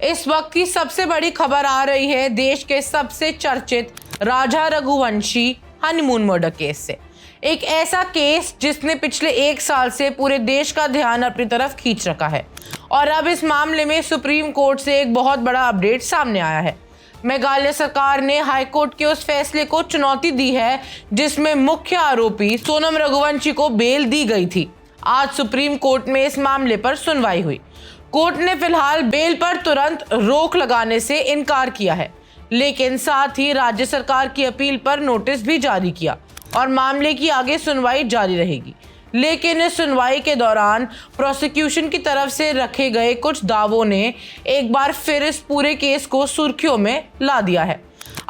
इस वक्त की सबसे बड़ी खबर आ रही है देश के सबसे चर्चित राजा रघुवंशी हनीमून मर्डर केस से। एक ऐसा केस जिसने पिछले 1 साल से पूरे देश का ध्यान अपनी तरफ खींच रखा है और अब इस मामले में सुप्रीम कोर्ट से एक बहुत बड़ा अपडेट सामने आया है। मेघालय सरकार ने हाईकोर्ट के उस फैसले को चुनौती दी है जिसमें मुख्य आरोपी सोनम रघुवंशी को बेल दी गई थी। आज सुप्रीम कोर्ट में इस मामले पर सुनवाई हुई। कोर्ट ने फिलहाल बेल पर तुरंत रोक लगाने से इनकार किया है, लेकिन साथ ही राज्य सरकार की अपील पर नोटिस भी जारी किया और मामले की आगे सुनवाई जारी रहेगी। लेकिन इस सुनवाई के दौरान प्रोसिक्यूशन की तरफ से रखे गए कुछ दावों ने एक बार फिर इस पूरे केस को सुर्खियों में ला दिया है।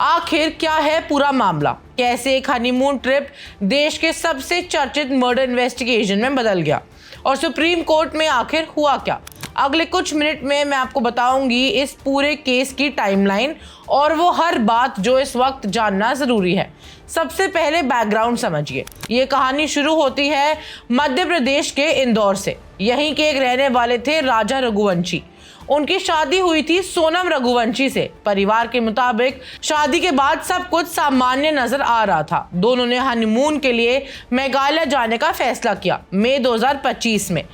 आखिर क्या है पूरा मामला? कैसे एक हनीमून ट्रिप देश के सबसे चर्चित मर्डर इन्वेस्टिगेशन में बदल गया और सुप्रीम कोर्ट में आखिर हुआ क्या? अगले कुछ मिनट में मैं आपको बताऊंगी इस पूरे केस की टाइमलाइन और वो हर बात जो इस वक्त जानना जरूरी है। सबसे पहले बैकग्राउंड समझिए। ये कहानी शुरू होती है मध्य प्रदेश के इंदौर से। यहीं के एक रहने वाले थे राजा रघुवंशी। उनकी शादी हुई थी सोनम रघुवंशी से। परिवार के मुताबिक शादी के बाद सब कुछ सामान्य नजर आ रहा था। दोनों ने हनीमून के लिए मेघालय जाने का फैसला किया। मई 2025 में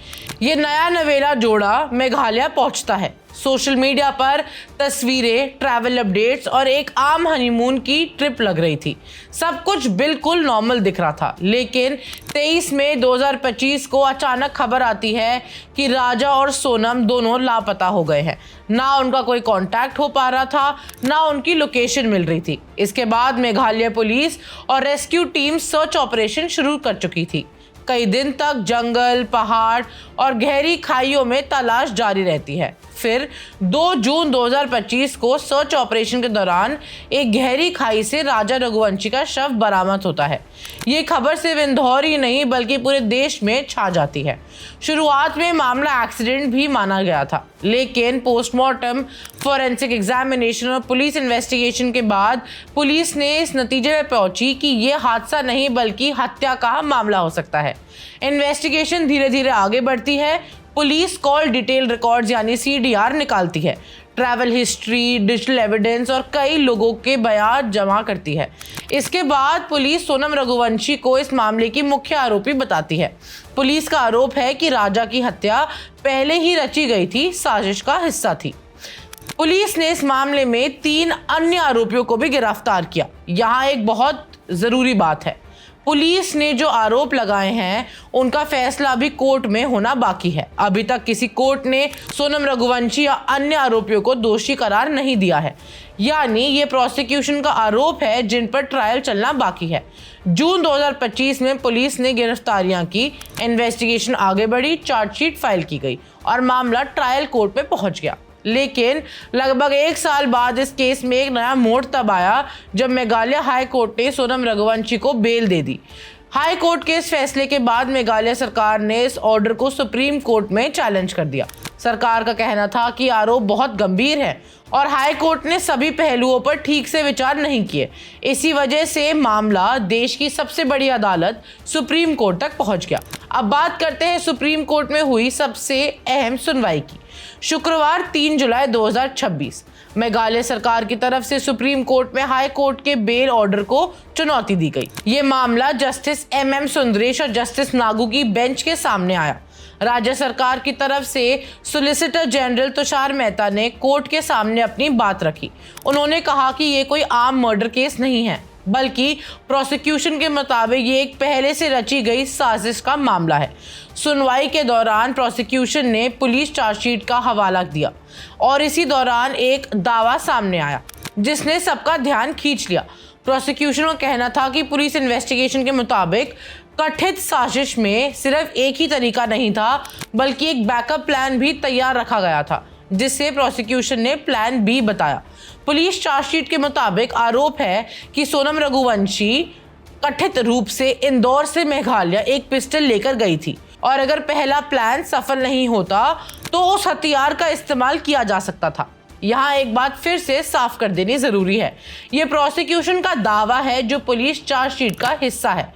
ये नया नवेला जोड़ा मेघालय पहुंचता है। सोशल मीडिया पर तस्वीरें, ट्रैवल अपडेट्स और एक आम हनीमून की ट्रिप लग रही थी। सब कुछ बिल्कुल नॉर्मल दिख रहा था, लेकिन 23 मई 2025 को अचानक खबर आती है कि राजा और सोनम दोनों लापता हो गए हैं। ना उनका कोई कांटेक्ट हो पा रहा था, ना उनकी लोकेशन मिल रही थी। इसके बाद मेघालय पुलिस और रेस्क्यू टीम सर्च ऑपरेशन शुरू कर चुकी थी। कई दिन तक जंगल, पहाड़ और गहरी खाइयों में तलाश जारी रहती है। फिर 2 जून 2025 को सर्च ऑपरेशन के दौरान एक गहरी खाई से राजा रघुवंशी का शव बरामद होता है। ये खबर सिर्फ इंदौर ही नहीं बल्कि पूरे देश में छा जाती है। शुरुआत में मामला एक्सीडेंट भी माना गया था, लेकिन पोस्टमार्टम, फॉरेंसिक एग्जामिनेशन और पुलिस इन्वेस्टिगेशन के बाद पुलिस ने इस नतीजे में पहुंची कि ये हादसा नहीं बल्कि हत्या का मामला हो सकता है। इन्वेस्टिगेशन धीरे धीरे आगे बढ़ती है। पुलिस कॉल डिटेल रिकॉर्ड्स यानी CDR निकालती है, ट्रैवल हिस्ट्री, डिजिटल एविडेंस और कई लोगों के बयान जमा करती है। इसके बाद पुलिस सोनम रघुवंशी को इस मामले की मुख्य आरोपी बताती है। पुलिस का आरोप है कि राजा की हत्या पहले ही रची गई थी, साजिश का हिस्सा थी। पुलिस ने इस मामले में 3 अन्य आरोपियों को भी गिरफ्तार किया। यहाँ एक बहुत जरूरी बात है, पुलिस ने जो आरोप लगाए हैं उनका फैसला अभी कोर्ट में होना बाकी है। अभी तक किसी कोर्ट ने सोनम रघुवंशी या अन्य आरोपियों को दोषी करार नहीं दिया है, यानी ये प्रोसिक्यूशन का आरोप है जिन पर ट्रायल चलना बाकी है। जून 2025 में पुलिस ने गिरफ्तारियां की, इन्वेस्टिगेशन आगे बढ़ी, चार्जशीट फाइल की गई और मामला ट्रायल कोर्ट में पहुंच गया। लेकिन लगभग 1 साल बाद इस केस में एक नया मोड़ तब आया जब मेघालय हाई कोर्ट ने सोनम रघुवंशी को बेल दे दी। हाई कोर्ट के इस फैसले के बाद मेघालय सरकार ने इस ऑर्डर को सुप्रीम कोर्ट में चैलेंज कर दिया। सरकार का कहना था कि आरोप बहुत गंभीर है और हाई कोर्ट ने सभी पहलुओं पर ठीक से विचार नहीं किए। इसी वजह से मामला देश की सबसे बड़ी अदालत सुप्रीम कोर्ट तक पहुंच गया। अब बात करते हैं सुप्रीम कोर्ट में हुई सबसे अहम सुनवाई की। शुक्रवार 3 जुलाई 2026 मेघालय सरकार की तरफ से सुप्रीम कोर्ट में हाई कोर्ट के बेल ऑर्डर को चुनौती दी गई। ये मामला जस्टिस MM सुंदरेश और जस्टिस नागू की बेंच के सामने आया। राज्य सरकार की तरफ से सॉलिसिटर जनरल तुषार मेहता ने कोर्ट के सामने अपनी बात रखी। उन्होंने कहा कि ये कोई आम मर्डर केस नहीं है, बल्कि प्रोसिक्यूशन के मुताबिक ये एक पहले से रची गई साजिश का मामला है। सुनवाई के दौरान प्रोसिक्यूशन ने पुलिस चार्जशीट का हवाला दिया और इसी दौरान एक दावा सामने आया जिसने सबका ध्यान खींच लिया। प्रोसिक्यूशन का कहना था कि पुलिस इन्वेस्टिगेशन के मुताबिक कथित साजिश में सिर्फ एक ही तरीका नहीं था बल्कि एक बैकअप प्लान भी तैयार रखा गया था, जिसे प्रोसिक्यूशन ने प्लान B बताया। पुलिस चार्जशीट के मुताबिक आरोप है कि सोनम रघुवंशी कथित रूप से इंदौर से मेघालय एक पिस्टल लेकर गई थी और अगर पहला प्लान सफल नहीं होता तो उस हथियार का इस्तेमाल किया जा सकता था। यहाँ एक बात फिर से साफ कर देनी जरूरी है, ये प्रोसिक्यूशन का दावा है जो पुलिस चार्जशीट का हिस्सा है।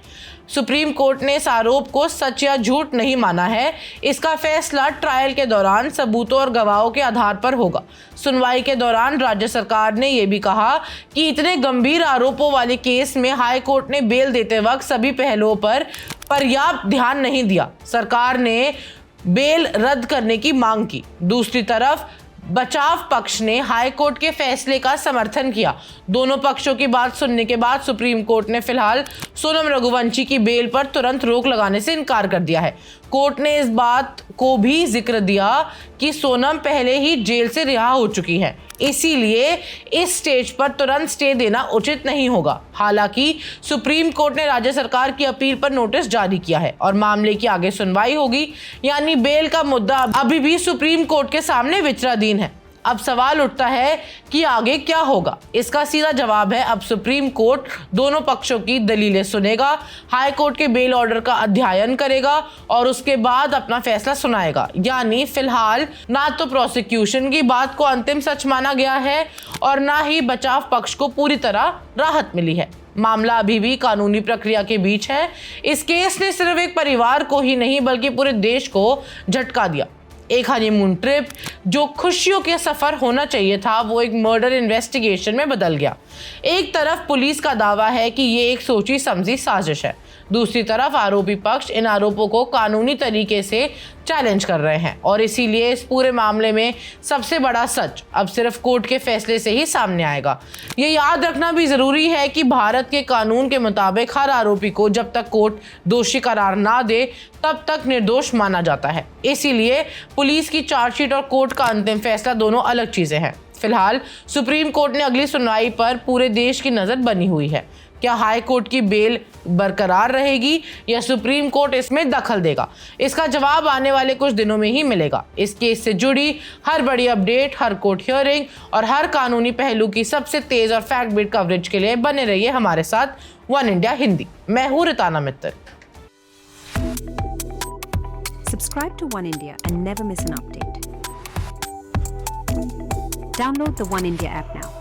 सुप्रीम कोर्ट ने इस आरोप को सच या झूठ नहीं माना है। इसका फैसला ट्रायल के दौरान सबूतों और गवाहों के आधार पर होगा। सुनवाई के दौरान राज्य सरकार ने यह भी कहा कि इतने गंभीर आरोपों वाले केस में हाई कोर्ट ने बेल देते वक्त सभी पहलुओं पर पर्याप्त ध्यान नहीं दिया। सरकार ने बेल रद्द करने की मांग की। दूसरी तरफ बचाव पक्ष ने हाई कोर्ट के फैसले का समर्थन किया। दोनों पक्षों की बात सुनने के बाद सुप्रीम कोर्ट ने फिलहाल सोनम रघुवंशी की बेल पर तुरंत रोक लगाने से इनकार कर दिया है। कोर्ट ने इस बात को भी जिक्र दिया कि सोनम पहले ही जेल से रिहा हो चुकी है, इसीलिए इस स्टेज पर तुरंत स्टे देना उचित नहीं होगा। हालांकि सुप्रीम कोर्ट ने राज्य सरकार की अपील पर नोटिस जारी किया है और मामले की आगे सुनवाई होगी। यानी बेल का मुद्दा अभी भी सुप्रीम कोर्ट के सामने विचाराधीन है। अब सवाल उठता है कि आगे क्या होगा। इसका सीधा जवाब है अब सुप्रीम कोर्ट दोनों पक्षों की दलीलें सुनेगा, हाई कोर्ट के बेल ऑर्डर का अध्ययन करेगा और उसके बाद अपना फैसला सुनाएगा। यानी फिलहाल ना तो प्रोसिक्यूशन की बात को अंतिम सच माना गया है और ना ही बचाव पक्ष को पूरी तरह राहत मिली है। मामला अभी भी कानूनी प्रक्रिया के बीच है। इस केस ने सिर्फ एक परिवार को ही नहीं बल्कि पूरे देश को झटका दिया। एक हनीमून ट्रिप जो खुशियों के सफर होना चाहिए था, वो एक मर्डर इन्वेस्टिगेशन में बदल गया। एक तरफ पुलिस का दावा है कि ये एक सोची समझी साजिश है, दूसरी तरफ आरोपी पक्ष इन आरोपों को कानूनी तरीके से चैलेंज कर रहे हैं और इसीलिए इस पूरे मामले में सबसे बड़ा सच अब सिर्फ कोर्ट के फैसले से ही सामने आएगा। ये याद रखना भी जरूरी है कि भारत के कानून के मुताबिक हर आरोपी को जब तक कोर्ट दोषी करार ना दे तब तक निर्दोष माना जाता है। इसीलिए पुलिस की चार्जशीट और कोर्ट का अंतिम फैसला दोनों अलग चीजें हैं। फिलहाल सुप्रीम कोर्ट ने अगली सुनवाई पर पूरे देश की नजर बनी हुई है। क्या हाई कोर्ट की बेल बरकरार रहेगी या सुप्रीम कोर्ट इसमें दखल देगा? इसका जवाब आने वाले कुछ दिनों में ही मिलेगा। इस केस से जुड़ी हर बड़ी अपडेट, हर कोर्ट हियरिंग और हर कानूनी पहलू की सबसे तेज और फैक्ट बेस्ड कवरेज के लिए बने रहिए हमारे साथ वन इंडिया हिंदी। मैं हूं रिताना Mittal. Subscribe to One India and never miss an update. Download the One India app now.